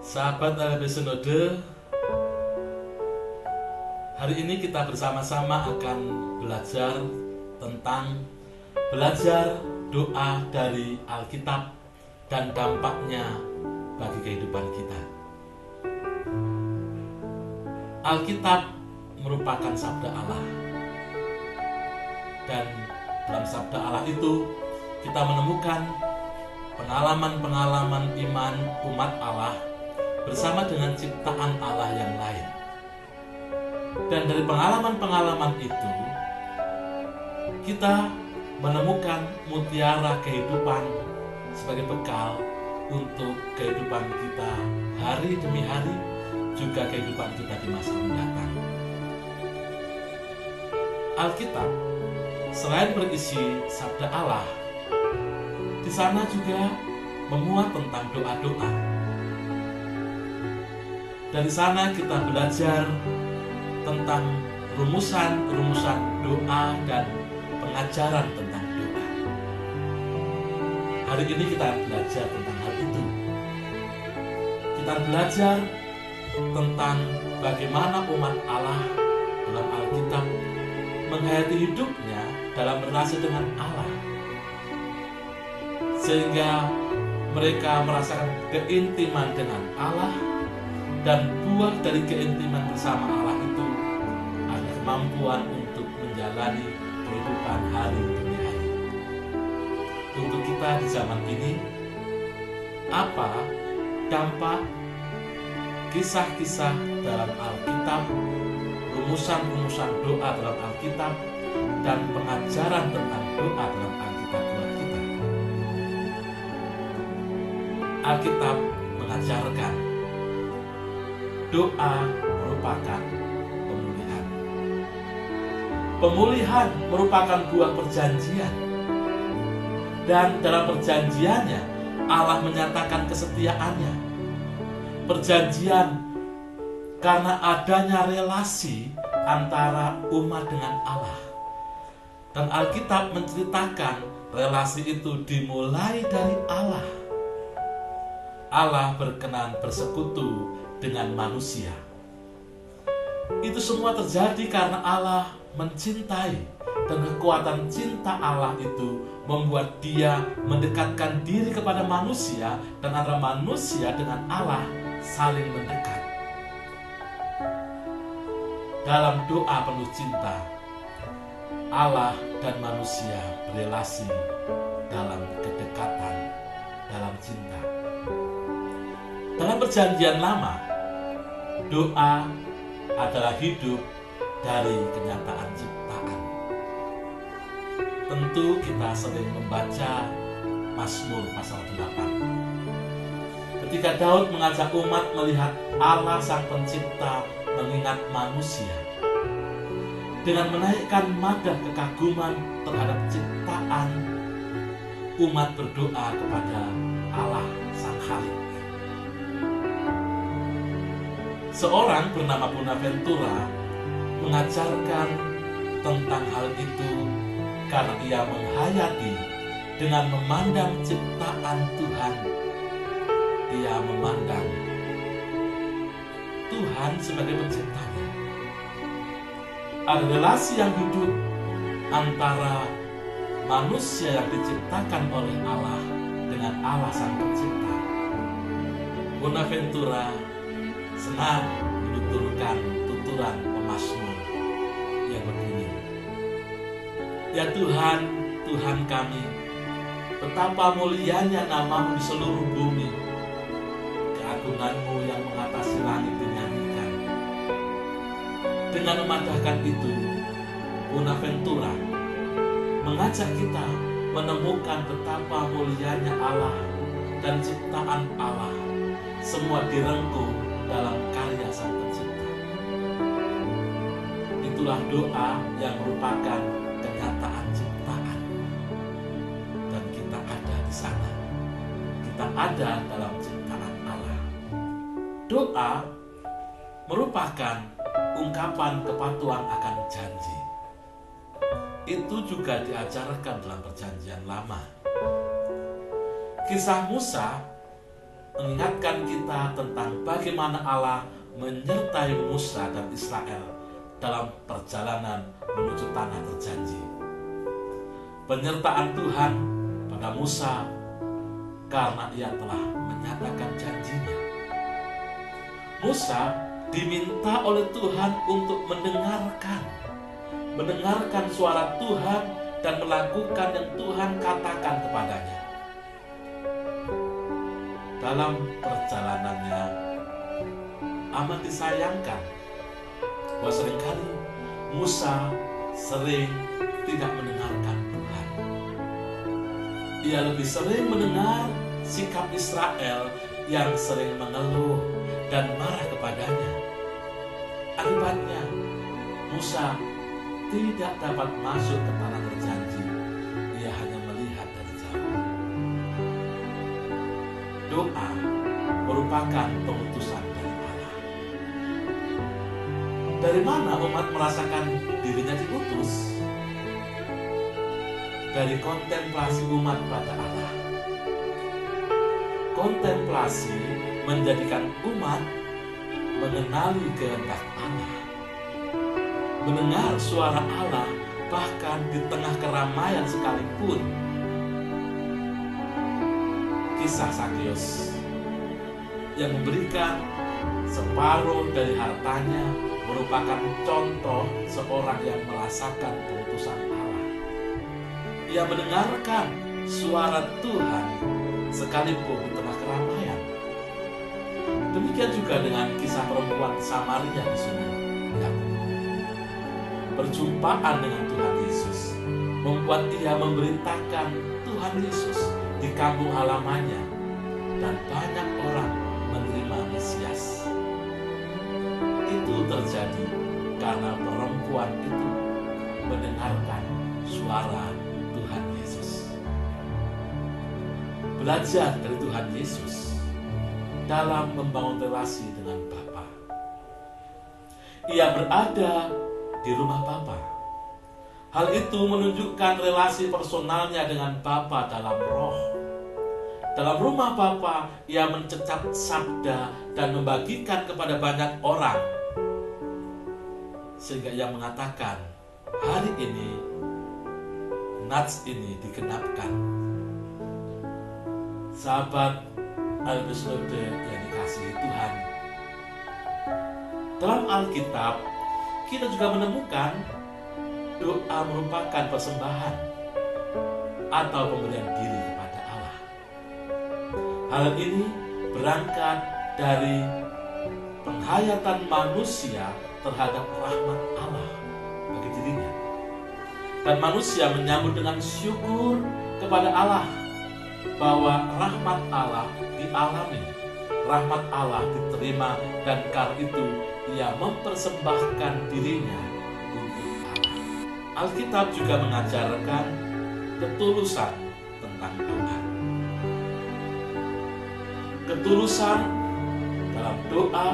Sahabat LB Sinode, hari ini kita bersama-sama akan belajar doa dari Alkitab dan dampaknya bagi kehidupan kita. Alkitab merupakan sabda Allah, dan dalam sabda Allah itu kita menemukan pengalaman-pengalaman iman umat Allah bersama dengan ciptaan Allah yang lain. Dan dari pengalaman-pengalaman itu kita menemukan mutiara kehidupan sebagai bekal untuk kehidupan kita hari demi hari, juga kehidupan kita di masa mendatang. Alkitab selain berisi sabda Allah, di sana juga memuat tentang doa-doa. Dari sana kita belajar tentang rumusan-rumusan doa dan pengajaran tentang doa. Hari ini kita belajar tentang hal itu. Kita belajar tentang bagaimana umat Allah dalam Alkitab menghayati hidupnya dalam relasi dengan Allah, sehingga mereka merasakan keintiman dengan Allah, dan buah dari keintiman bersama Allah itu ada kemampuan untuk menjalani kehidupan hari demi hari. Untuk kita di zaman ini, apa dampak kisah-kisah dalam Alkitab, rumusan-rumusan doa dalam Alkitab, dan pengajaran tentang doa dalam Alkitab buat kita? Alkitab mengajarkan doa merupakan pemulihan. Pemulihan merupakan buah perjanjian. Dan dalam perjanjiannya, Allah menyatakan kesetiaannya. Perjanjian karena adanya relasi antara umat dengan Allah. Dan Alkitab menceritakan relasi itu dimulai dari Allah. Allah berkenan bersekutu dengan manusia. Itu semua terjadi karena Allah mencintai, dan kekuatan cinta Allah itu membuat Dia mendekatkan diri kepada manusia, dan antara manusia dengan Allah saling mendekat. Dalam doa penuh cinta, Allah dan manusia berelasi dalam kedekatan, dalam cinta. Dalam perjanjian lama, doa adalah hidup dari kenyataan ciptaan. Tentu kita sering membaca Mazmur pasal 8. Ketika Daud mengajak umat melihat Allah sang pencipta mengingat manusia, dengan menaikkan madah kekaguman terhadap ciptaan, umat berdoa kepada Allah sang Khalik. Seorang bernama Bonaventura mengajarkan tentang hal itu karena ia menghayati dengan memandang ciptaan Tuhan. Dia memandang Tuhan sebagai penciptanya. Ada relasi yang hidup antara manusia yang diciptakan oleh Allah dengan Allah sang pencipta. Bonaventura senang menuturkan tuturan pemazmur yang berbunyi, "Ya Tuhan, Tuhan kami, betapa mulianya nama-Mu di seluruh bumi. Keagungan-Mu yang mengatasi langit dinyanyikan." Dengan memadahkan itu, Bonaventura mengajak kita menemukan betapa mulianya Allah dan ciptaan Allah, semua direngkuh dalam karya sang pencipta. Itulah doa yang merupakan kenyataan ciptaan, dan kita ada di sana. Kita ada dalam ciptaan Allah. Doa merupakan ungkapan kepatuhan akan janji. Itu juga diajarkan dalam perjanjian lama. Kisah Musa mengingatkan kita tentang bagaimana Allah menyertai Musa dan Israel dalam perjalanan menuju tanah terjanji. Penyertaan Tuhan pada Musa karena ia telah menyatakan janjinya. Musa diminta oleh Tuhan untuk mendengarkan suara Tuhan dan melakukan yang Tuhan katakan kepadanya. Dalam perjalanannya amat disayangkan bahwa seringkali Musa sering tidak mendengarkan Tuhan. Ia lebih sering mendengar sikap Israel yang sering mengeluh dan marah kepadanya. Akibatnya Musa tidak dapat masuk ke tanah terjanji. Ia hanya melihat dari jauh. Doa merupakan pengutusan dari Allah. Dari mana umat merasakan dirinya diutus? Dari kontemplasi umat pada Allah. Kontemplasi menjadikan umat mengenali kehendak Allah, mendengar suara Allah bahkan di tengah keramaian sekalipun. Kisah Sakeus yang memberikan separuh dari hartanya merupakan contoh seorang yang merasakan pengutusan Allah. Ia mendengarkan suara Tuhan sekalipun di tengah keramaian. Demikian juga dengan kisah perempuan Samaria di Sumur Yakub. Perjumpaan dengan Tuhan Yesus membuat ia memberitakan Tuhan Yesus di kampung halamannya, dan banyak orang menerima Mesias. Itu terjadi karena perempuan itu mendengarkan suara Tuhan Yesus. Belajar dari Tuhan Yesus dalam membangun relasi dengan Bapa. Ia berada di rumah Bapa. Hal itu menunjukkan relasi personalnya dengan Bapa dalam roh. Dalam rumah Bapa, ia mencecat sabda dan membagikan kepada banyak orang. Sehingga ia mengatakan, hari ini, nats ini digenapkan. Sahabat Albisnode yang dikasihi Tuhan, dalam Alkitab, kita juga menemukan doa merupakan persembahan atau pemberian diri kepada Allah. Hal ini berangkat dari penghayatan manusia terhadap rahmat Allah bagi dirinya. Dan manusia menyambut dengan syukur kepada Allah bahwa rahmat Allah dialami, rahmat Allah diterima, dan karena itu ia mempersembahkan dirinya untuk Allah. Alkitab juga mengajarkan ketulusan tentang doa. Ketulusan dalam doa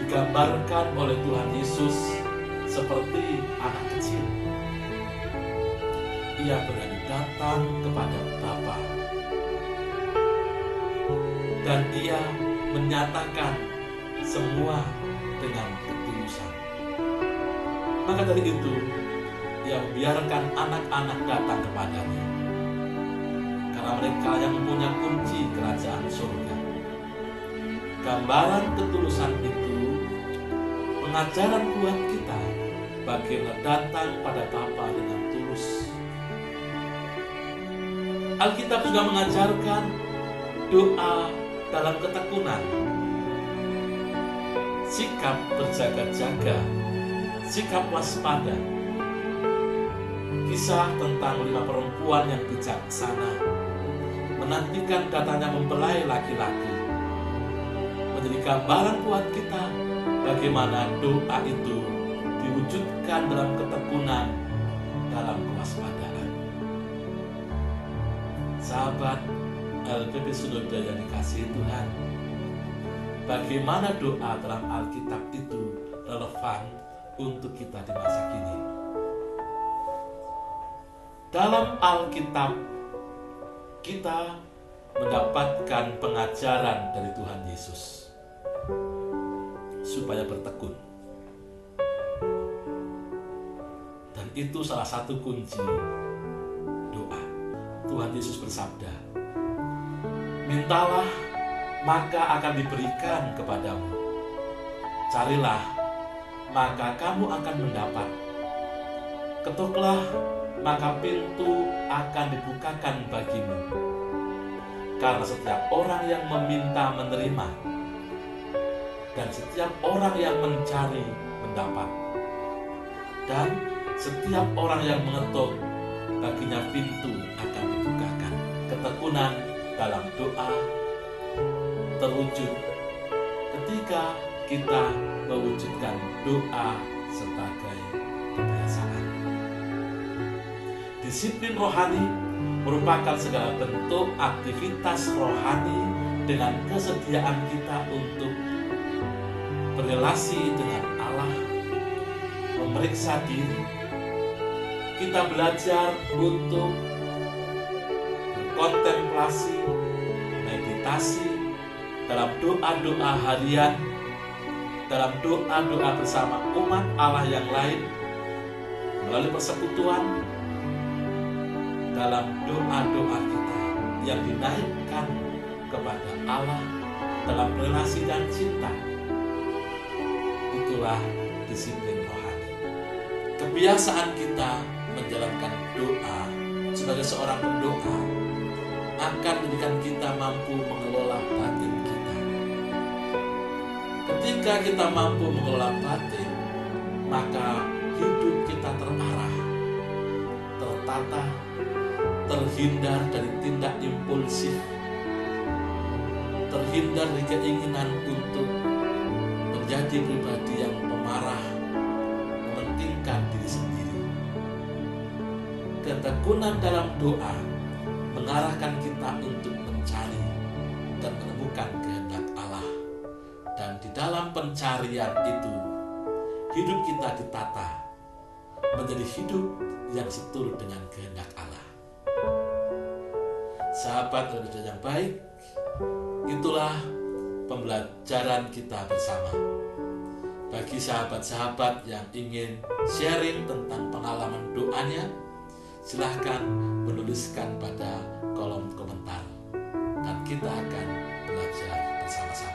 digambarkan oleh Tuhan Yesus seperti anak kecil. Ia berani datang kepada Bapa dan ia menyatakan semua dengan ketulusan. Maka dari itu, ia membiarkan anak-anak datang kepadanya, karena mereka yang mempunyai kunci kerajaan surga. Gambaran ketulusan itu pengajaran buat kita bagaimana datang pada Bapa dengan tulus. Alkitab juga mengajarkan doa dalam ketekunan, sikap berjaga-jaga, sikap waspada. Kisah tentang 5 perempuan yang bijaksana menantikan datangnya mempelai laki-laki menjadi gambaran buat kita bagaimana doa itu diwujudkan dalam ketekunan, dalam kewaspadaan. Sahabat LPP Sinode yang dikasihi Tuhan, bagaimana doa dalam Alkitab itu relevan untuk kita di masa kini? Dalam Alkitab kita mendapatkan pengajaran dari Tuhan Yesus supaya bertekun. Dan itu salah satu kunci doa. Tuhan Yesus bersabda, "Mintalah, maka akan diberikan kepadamu. Carilah, maka kamu akan mendapat. Ketuklah, maka pintu akan dibukakan bagimu. Karena setiap orang yang meminta menerima, dan setiap orang yang mencari mendapat, dan setiap orang yang mengetuk, baginya pintu akan dibukakan." Ketekunan dalam doa terwujud ketika kita mewujudkan doa sebagai kebiasaan. Disiplin rohani merupakan segala bentuk aktivitas rohani dengan kesediaan kita untuk berrelasi dengan Allah, memeriksa diri. Kita belajar untuk berkontemplasi, meditasi dalam doa-doa harian, dalam doa-doa bersama umat Allah yang lain, melalui persekutuan, dalam doa-doa kita yang dinaikkan kepada Allah dalam relasi dan cinta. Itulah disiplin rohani. Kebiasaan kita menjalankan doa sebagai seorang pendoa akan menjadikan kita mampu mengelola batin kita. Ketika kita mampu mengelola batin, maka hidup kita terarah, tertata, terhindar dari tindak impulsif, terhindar dari keinginan untuk menjadi pribadi yang pemarah, mementingkan diri sendiri. Ketekunan dalam doa mengarahkan kita untuk mencari dan menemukan kehendak Allah. Dan di dalam pencarian itu, hidup kita ditata menjadi hidup yang seturut dengan kehendak Allah. Sahabat dan saudara yang baik, itulah pembelajaran kita bersama. Bagi sahabat-sahabat yang ingin sharing tentang pengalaman doanya, silahkan menuliskan pada kolom komentar dan kita akan belajar bersama-sama.